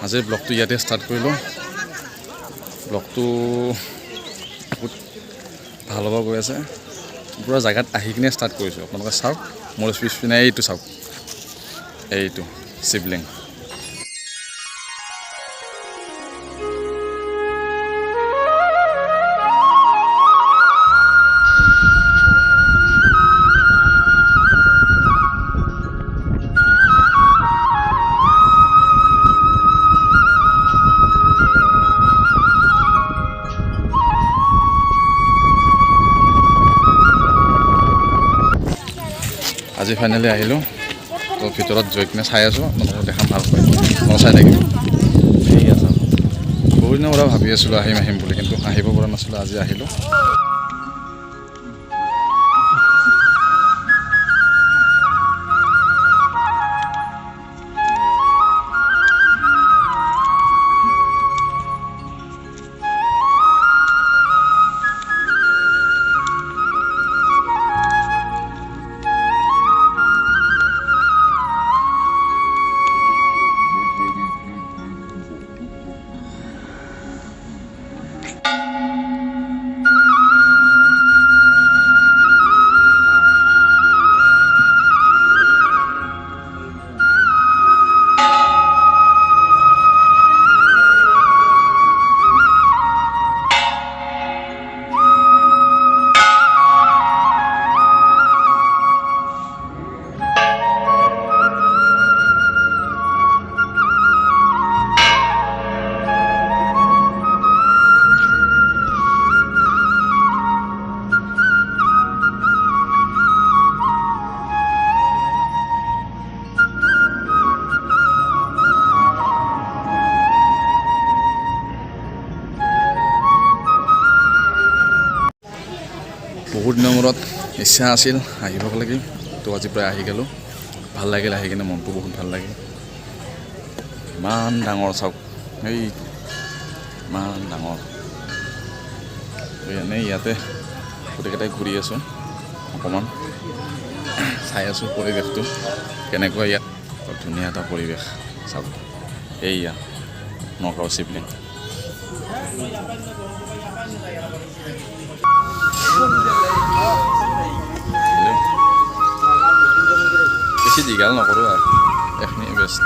আজিৰ ব্লগটো ইয়াতে ষ্টাৰ্ট কৰিলোঁ। ব্লগটো বহুত ভাল হ'ব গৈ আছে। পুৰা জেগাত আহি কিনে ষ্টাৰ্ট কৰিছোঁ। আপোনালোকে চাওক, মোৰ পিছপিনে এইটো চাওক, এইটো শিৱলিংগ। আজি ফাইনেলি আহিলোঁ। তো ভিতৰত গৈ কিনে চাই আছোঁ, আপোনালোকক দেখাম ভালকৈ, মই চাই থাকিম। ঠিক আছে, বহুত দিনৰ পৰা ভাবি আছিলোঁ আহিম বুলি, কিন্তু আহিব পৰা নাছিলোঁ। আজি আহিলোঁ। বহুত দিনৰ মূৰত ইচ্ছা আছিল আহিব লাগে, তো আজি প্ৰায় আহি গ'লোঁ। ভাল লাগিল আহি কিনে, মনটো বহুত ভাল লাগিল। ইমান ডাঙৰ চাওক, এই ইমান ডাঙৰ। এনেই ইয়াতে গোটেইকেইটাই ঘূৰি আছোঁ, অকণমান চাই আছোঁ পৰিৱেশটো কেনেকুৱা। ইয়াত ধুনীয়া এটা পৰিৱেশ চাওক, এইয়া নগাঁও শিৱলিংগ। বেছি দীঘল নকৰোঁ আৰু এইখিনি বেষ্ট।